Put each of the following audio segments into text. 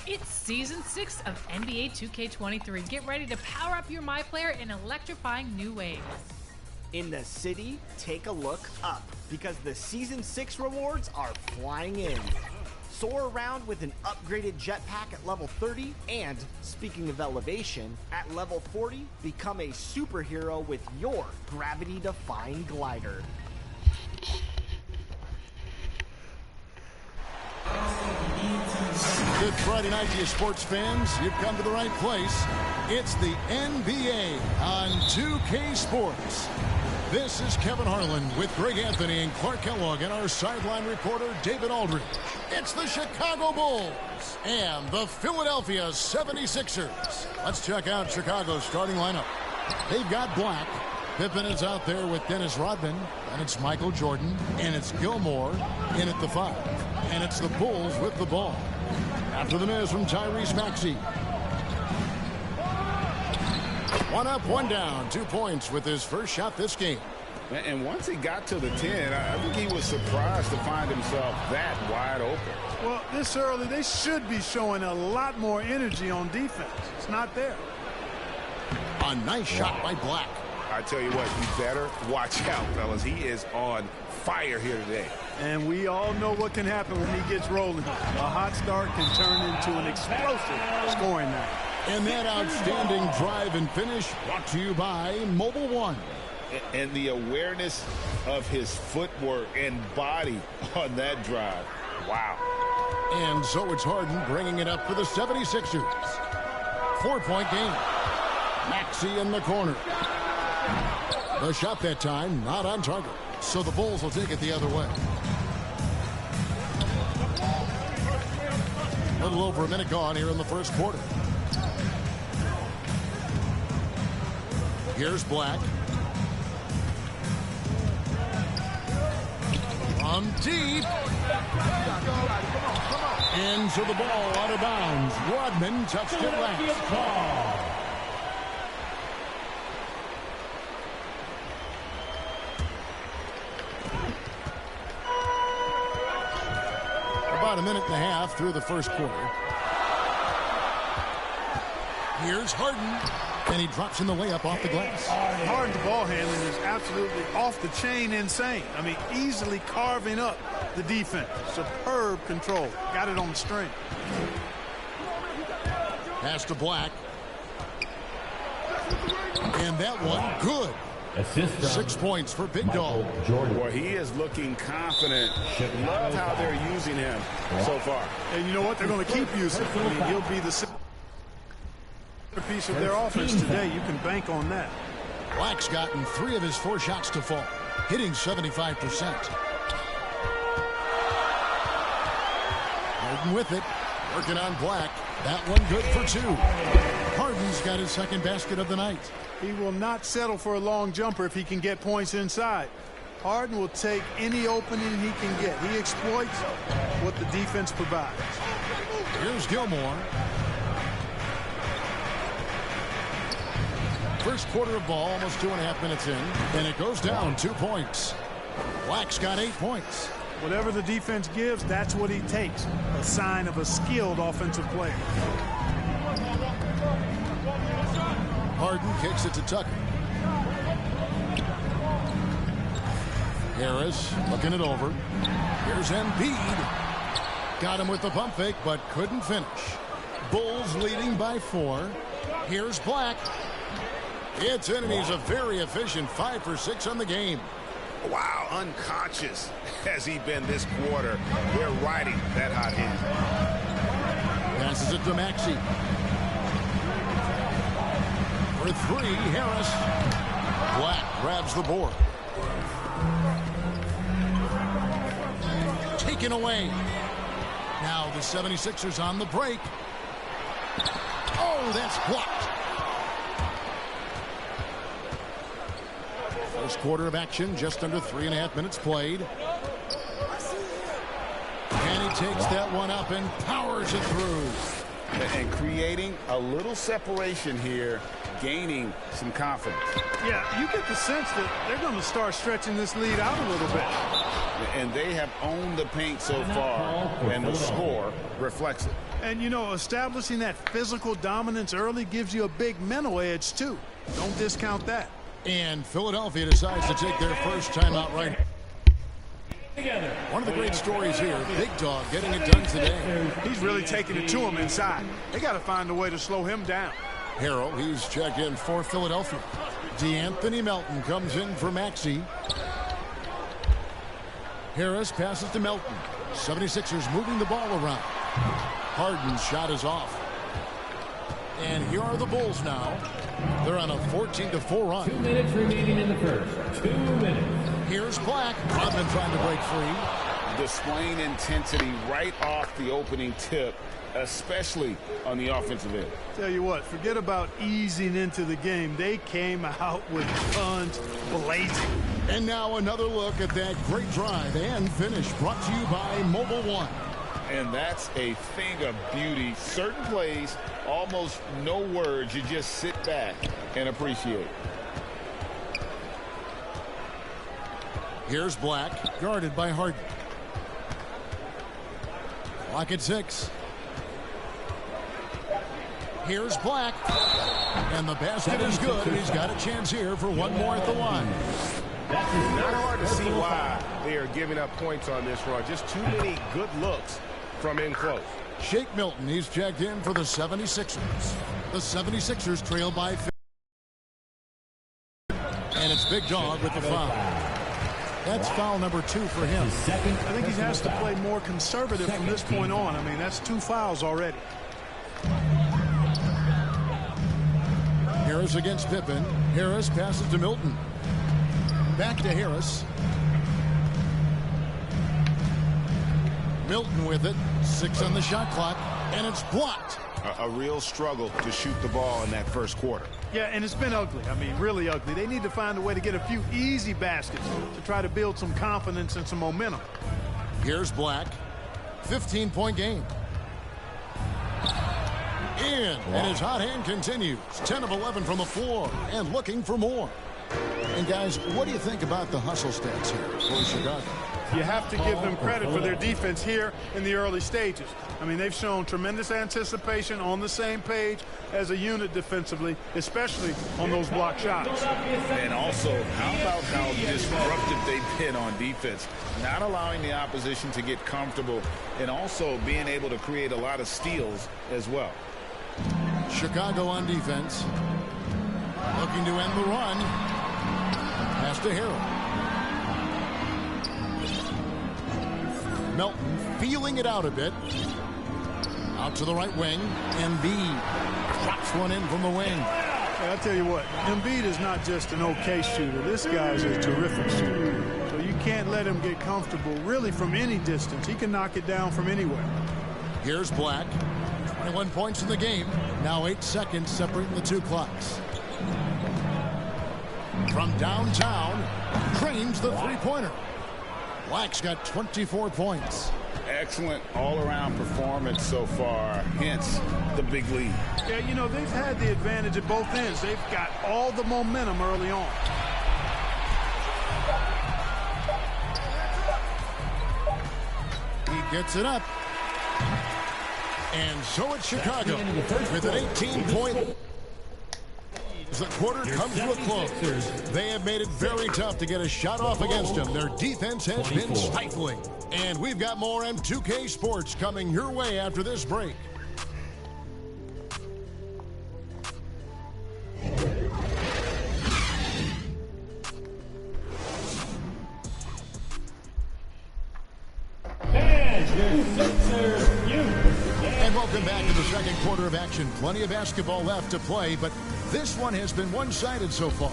It's Season 6 of NBA 2K23. Get ready to power up your MyPlayer in electrifying new ways. In the city, take a look up, because the Season 6 rewards are flying in. Soar around with an upgraded jetpack at level 30, and, speaking of elevation, at level 40, become a superhero with your gravity-defying glider. Good Friday night to you sports fans. You've come to the right place. It's the NBA on 2K Sports. This is Kevin Harlan with Greg Anthony and Clark Kellogg and our sideline reporter David Aldridge. It's the Chicago Bulls and the Philadelphia 76ers. Let's check out Chicago's starting lineup. They've got Black. Pippen is out there with Dennis Rodman. And it's Michael Jordan. And it's Gilmore in at the 5. And it's the Bulls with the ball. After the miss from Tyrese Maxey. One up, one down. 2 points with his first shot this game. And once he got to the 10, I think he was surprised to find himself that wide open. Well, this early, they should be showing a lot more energy on defense. It's not there. A nice shot by Black. I tell you what, you better watch out, fellas. He is on fire here today. And we all know what can happen when he gets rolling. A hot start can turn into an explosive scoring night. And that outstanding drive and finish brought to you by Mobile One. And the awareness of his footwork and body on that drive. Wow. And so it's Harden bringing it up for the 76ers. 4-point game. Maxey in the corner. The shot that time not on target. So the Bulls will take it the other way. A little over a minute gone here in the first quarter. Here's Black. From deep. Into the ball out of bounds. Rodman touched it last. About a minute and a half through the first quarter. Here's Harden. And he drops in the layup off the glass. Harden's ball handling is absolutely off the chain insane. I mean, easily carving up the defense. Superb control. Got it on the string. Pass to Black. And that one good. 6 points for Big Dog. Boy, he is looking confident. Love how they're using him so far. And you know what? They're going to keep using him. I mean, he'll be the piece of their offense today. You can bank on that. Black's gotten 3 of his 4 shots to fall, hitting 75%. Harden with it, working on Black. That one good for 2. Harden's got his second basket of the night. He will not settle for a long jumper if he can get points inside. Harden will take any opening he can get. He exploits what the defense provides. Here's Gilmore. First quarter of ball, almost 2.5 minutes in, and it goes down 2 points. Black's got 8 points. Whatever the defense gives, that's what he takes. A sign of a skilled offensive player. Harden kicks it to Tucker. Harris looking it over. Here's Embiid. Got him with the pump fake, but couldn't finish. Bulls leading by 4. Here's Black. It's in, and he's a very efficient 5 for 6 on the game. Wow, unconscious has he been this quarter. They're riding that hot hand. Passes it to Maxey. For 3, Harris. Black grabs the board. Taken away. Now the 76ers on the break. Oh, that's blocked. First quarter of action, just under 3.5 minutes played. And he takes that one up and powers it through. And creating a little separation here, gaining some confidence. Yeah, you get the sense that they're going to start stretching this lead out a little bit. And they have owned the paint so far, and the score reflects it. And, you know, establishing that physical dominance early gives you a big mental edge, too. Don't discount that. And Philadelphia decides to take their first timeout right. One of the great stories here, Big Dog getting it done today. He's really taking it to him inside. They got to find a way to slow him down. Harrell, he's checked in for Philadelphia. DeAnthony Melton comes in for Maxey. Harris passes to Melton. 76ers moving the ball around. Harden's shot is off. And here are the Bulls now. They're on a 14-4 run. 2 minutes remaining in the first. 2 minutes. Here's Black. Rodman trying to break free. Displaying intensity right off the opening tip, especially on the offensive end. Tell you what, forget about easing into the game. They came out with guns blazing. And now another look at that great drive and finish brought to you by Mobile One. And that's a thing of beauty. Certain plays, almost no words. You just sit back and appreciate. Here's Black, guarded by Harden. Clock at 6. Here's Black. And the basket is good. He's got a chance here for one more at the line. Not hard to see why they are giving up points on this run. Just too many good looks from in close. Shake Milton, he's checked in for the 76ers. The 76ers trail by 50. And it's Big Dog with the foul. That's foul number 2 for him. I think he has to play more conservative from this point on. I mean, that's 2 fouls already. Harris against Pippen. Harris passes to Milton. Back to Harris. Milton with it. 6 on the shot clock. And it's blocked. A real struggle to shoot the ball in that first quarter. Yeah, and it's been ugly. I mean, really ugly. They need to find a way to get a few easy baskets to try to build some confidence and some momentum. Here's Black. 15-point game. In, and his hot hand continues. 10 of 11 from the floor and looking for more. And guys, what do you think about the hustle stats here for Chicago? You have to give them credit for their defense here in the early stages. I mean, they've shown tremendous anticipation, on the same page as a unit defensively, especially on those block shots. And also, how about how disruptive they've been on defense, not allowing the opposition to get comfortable, and also being able to create a lot of steals as well. Chicago on defense, looking to end the run. Pass to Harrell. Melton feeling it out a bit. Out to the right wing. Embiid drops one in from the wing. Hey, I'll tell you what, Embiid is not just an okay shooter. This guy's a terrific shooter. So you can't let him get comfortable really from any distance. He can knock it down from anywhere. Here's Black. 21 points in the game. Now 8 seconds separating the 2 clocks. From downtown, drains the three-pointer. Black's got 24 points. Excellent all-around performance so far, hence the big lead. Yeah, you know, they've had the advantage at both ends. They've got all the momentum early on. He gets it up. And so it's Chicago with an 18-point the quarter comes to a close. They have made it very tough to get a shot off against them. Their defense has been stifling. And we've got more M2K Sports coming your way after this break. And welcome back to the second quarter of action. Plenty of basketball left to play, but this one has been one-sided so far.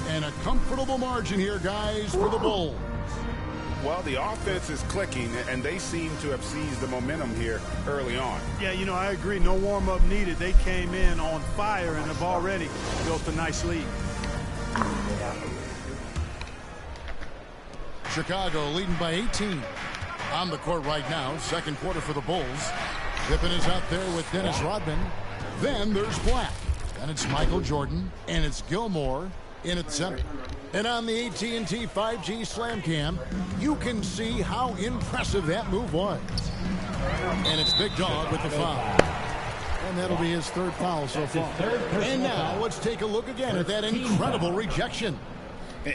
And a comfortable margin here, guys, for the Bulls. Well, the offense is clicking, and they seem to have seized the momentum here early on. Yeah, you know, I agree. No warm-up needed. They came in on fire and have already built a nice lead. Chicago leading by 18. On the court right now, second quarter for the Bulls. Pippen is out there with Dennis Rodman. Then there's Black. Then it's Michael Jordan. And it's Gilmore in at center. And on the AT&T 5G Slam Cam, you can see how impressive that move was. And it's Big Dog with the foul. And that'll be his third foul so far. And now let's take a look again at that incredible rejection.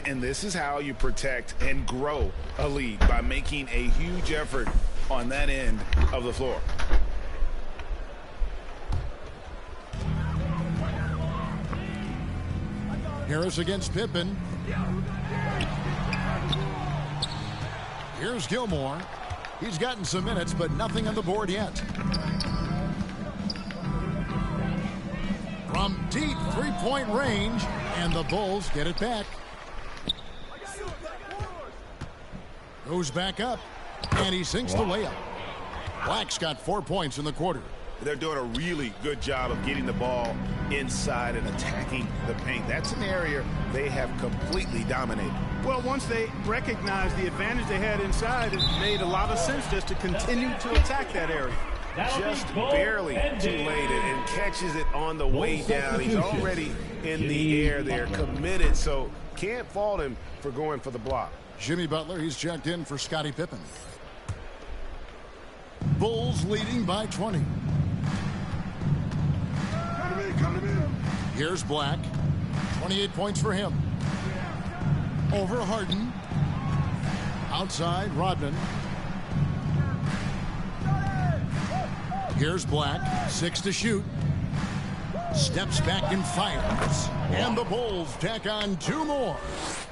And this is how you protect and grow a lead, by making a huge effort on that end of the floor. Harris against Pippen. Here's Gilmore. He's gotten some minutes, but nothing on the board yet. From deep three-point range, and the Bulls get it back. Goes back up, and he sinks the layup. Black's got 4 points in the quarter. They're doing a really good job of getting the ball inside and attacking the paint. That's an area they have completely dominated. Well, once they recognized the advantage they had inside, it made a lot of sense just to continue to attack that area. Just barely too late, and catches it on the way down. He's already in the air there, committed, so can't fault him for going for the block. Jimmy Butler, he's checked in for Scottie Pippen. Bulls leading by 20. Here's Black. 28 points for him. Over Harden. Outside, Rodman. Here's Black. 6 to shoot. Steps back and fires. And the Bulls tack on 2 more.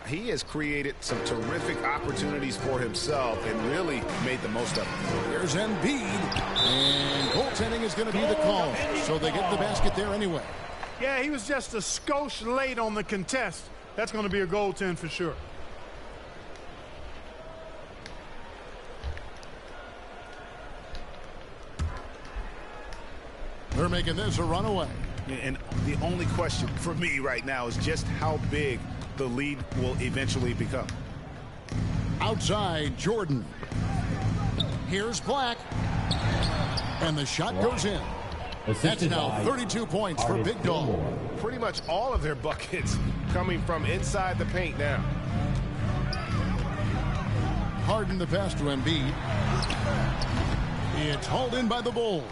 He has created some terrific opportunities for himself and really made the most of it. Here's Embiid. And goaltending is going to be the call. So they get the basket there anyway. Yeah, he was just a skosh late on the contest. That's going to be a goaltend for sure. They're making this a runaway. And the only question for me right now is just how big the lead will eventually become. Outside, Jordan. Here's Black. And the shot goes in. That's now 32 points for Big Dog. Pretty much all of their buckets coming from inside the paint now. Harden the pass to Embiid. It's hauled in by the Bulls.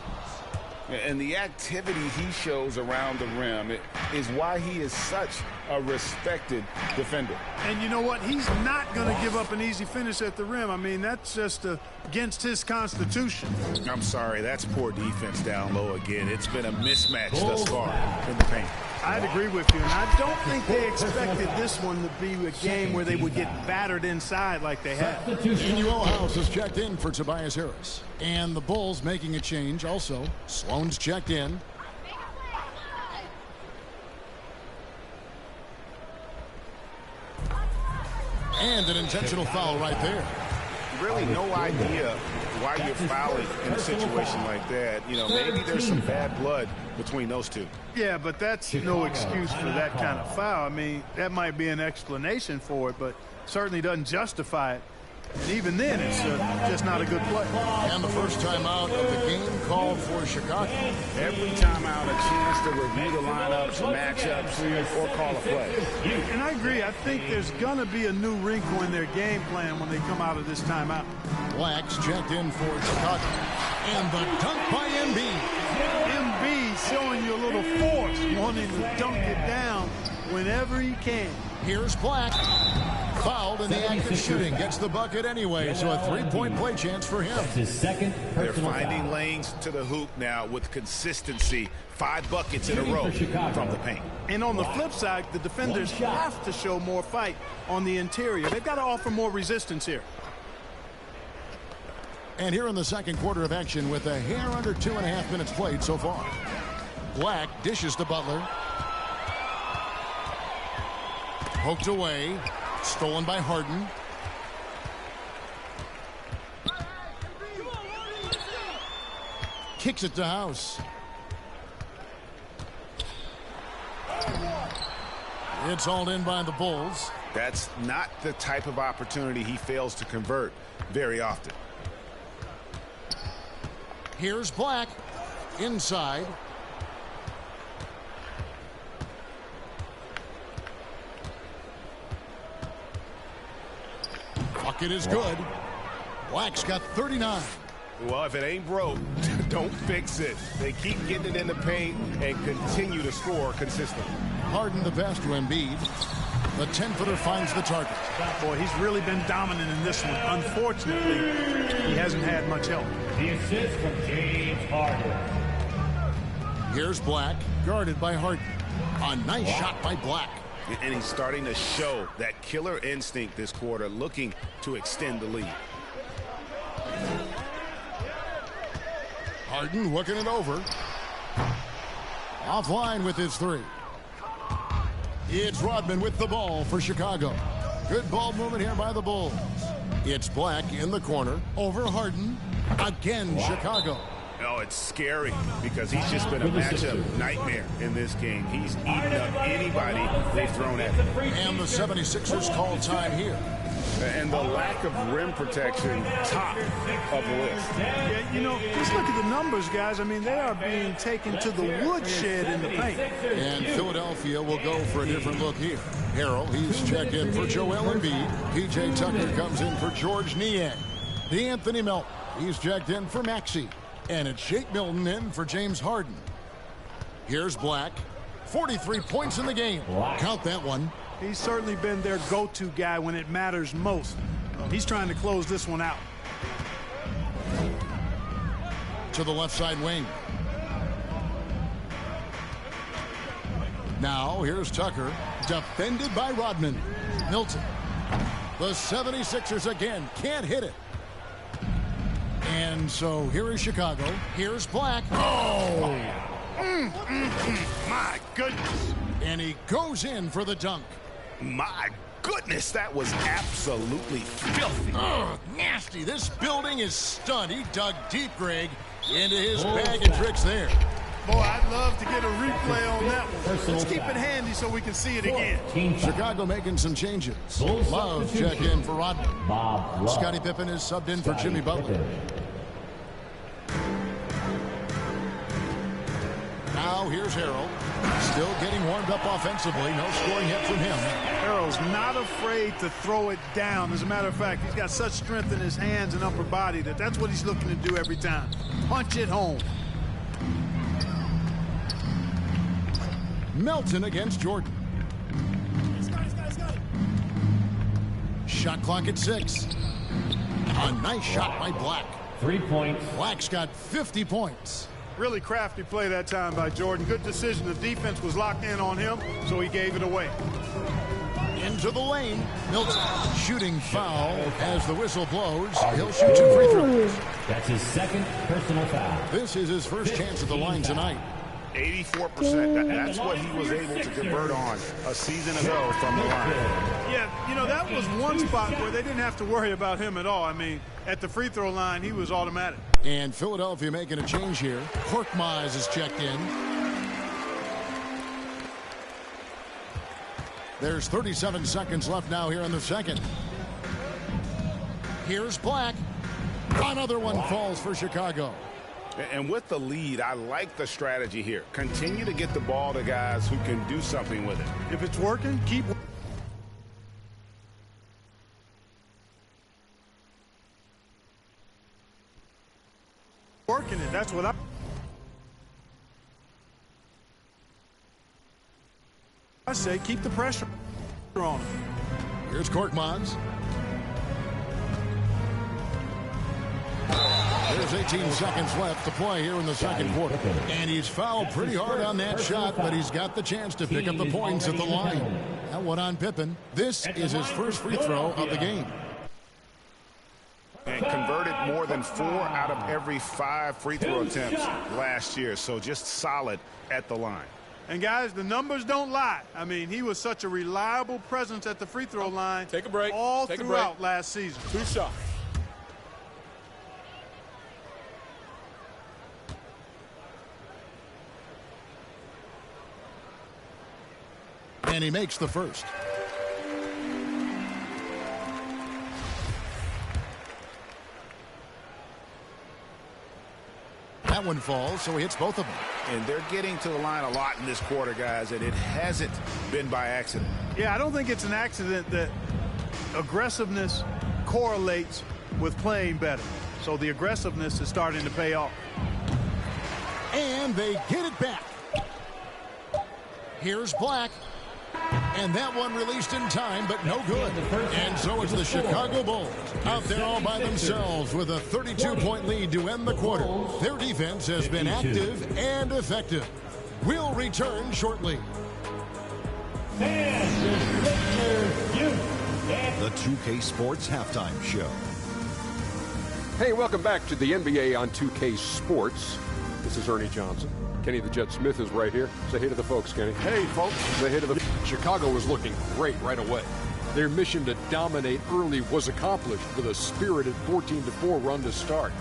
And the activity he shows around the rim is why he is such a respected defender. And you know what? He's not going to give up an easy finish at the rim. I mean, that's just against his constitution. I'm sorry, that's poor defense down low again. It's been a mismatch thus far in the paint. I'd agree with you, and I don't think they expected this one to be a game where they would get battered inside like they had. Inuel House is checked in for Tobias Harris. And the Bulls making a change also. Sloan's checked in. And an intentional foul right there. Really no idea why you're fouling in a situation like that. You know, maybe there's some bad blood between those two. Yeah, but that's no excuse for that kind of foul. I mean, that might be an explanation for it, but certainly doesn't justify it. And even then, it's just not a good play. And the first timeout of the game called for Chicago. Every timeout, a chance to review the lineups, matchups, or call a play. And I agree. I think there's going to be a new wrinkle in their game plan when they come out of this timeout. Black's checked in for Chicago. And the dunk by Embiid. Embiid showing you a little force, wanting to dunk it down whenever he can. Here's Black. Fouled in the act of shooting. Gets the bucket anyway, so a three-point play chance for him. His second They're personal finding foul. lanes to the hoop now with consistency. 5 buckets in a row from the paint. And on the flip side, the defenders have to show more fight on the interior. They've got to offer more resistance here. And here in the second quarter of action with a hair under 2.5 minutes played so far. Black dishes to Butler. Poked away. Stolen by Harden. Kicks it to House. It's hauled in by the Bulls. That's not the type of opportunity he fails to convert very often. Here's Black. Inside. Bucket is good. Black's got 39. Well, if it ain't broke, don't fix it. They keep getting it in the paint and continue to score consistently. Harden the pass to Embiid. The 10-footer finds the target. Boy, he's really been dominant in this one. Unfortunately, he hasn't had much help. The assist from James Harden. Here's Black, guarded by Harden. A nice shot by Black. And he's starting to show that killer instinct this quarter, looking to extend the lead. Harden working it over. Offline with his three. It's Rodman with the ball for Chicago. Good ball movement here by the Bulls. It's Black in the corner. Over Harden. Again, Chicago. Oh, it's scary because he's just been a matchup nightmare in this game. He's eaten up anybody they've thrown at him. And the 76ers call time here. And the lack of rim protection, top of the list. Yeah, you know, just look at the numbers, guys. I mean, they are being taken to the woodshed in the paint. And Philadelphia will go for a different look here. Harrell, he's checked in for Joel Embiid. P.J. Tucker comes in for George Niang. D'Anthony Melton, he's checked in for Maxey. And it's Shake Milton in for James Harden. Here's Black. 43 points in the game. Count that one. He's certainly been their go-to guy when it matters most. He's trying to close this one out. To the left side wing. Now here's Tucker. Defended by Rodman. Milton. The 76ers again can't hit it. And so here is Chicago. Here's Black. Oh! My goodness. And he goes in for the dunk. My goodness, that was absolutely filthy. Ugh, nasty. This building is stunned. He dug deep, Greg, into his bag of tricks there. Boy, I'd love to get a replay on that one. Let's keep it handy so we can see it again. Chicago making some changes. Love check in for Rodman. Scottie Pippen is subbed in for Jimmy Butler. Now here's Harrell. Still getting warmed up offensively. No scoring yet from him. Harrell's not afraid to throw it down. As a matter of fact, he's got such strength in his hands and upper body that's what he's looking to do every time. Punch it home. Melton against Jordan. Shot clock at 6. A nice shot by Black. 3 points. Black's got 50 points. Really crafty play that time by Jordan. Good decision. The defense was locked in on him, so he gave it away. Into the lane. Milton shooting foul as the whistle blows. He'll shoot 2 free throws. That's his second personal foul. This is his first chance at the line tonight. 84%. That's what he was able to convert on a season ago from the line. Yeah, you know, that was one spot where they didn't have to worry about him at all. I mean, at the free throw line, he was automatic. And Philadelphia making a change here. Korkmaz is checked in. There's 37 seconds left now here in the second. Here's Black. Another one falls for Chicago. And with the lead, I like the strategy here. Continue to get the ball to guys who can do something with it. If it's working, keep working. That's what I say. Keep the pressure on him. Here's Korkmaz. There's 18 seconds left to play here in the second quarter. And he's fouled pretty hard on that shot, but he's got the chance to pick up the points at the line. That one on Pippen. This is his first free throw of the game. And converted more than 4 out of every 5 free throw attempts last year. So just solid at the line. And, guys, the numbers don't lie. I mean, he was such a reliable presence at the free throw line. Take a break. All throughout last season. 2 shots. And he makes the first. That one falls, so he hits both of them. And they're getting to the line a lot in this quarter, guys, and it hasn't been by accident. Yeah, I don't think it's an accident that aggressiveness correlates with playing better. So the aggressiveness is starting to pay off. And they get it back. Here's Black. And that one released in time, but no good. And so it's the Chicago Bulls out there all by themselves with a 32-point lead to end the quarter. Their defense has been active and effective. We'll return shortly. The 2K Sports Halftime Show. Hey, welcome back to the NBA on 2K Sports. This is Ernie Johnson. Kenny the Jet Smith is right here. Say hey to the folks, Kenny. Hey, folks. Say hey to the... Chicago was looking great right away. Their mission to dominate early was accomplished with a spirited 14-4 run to start.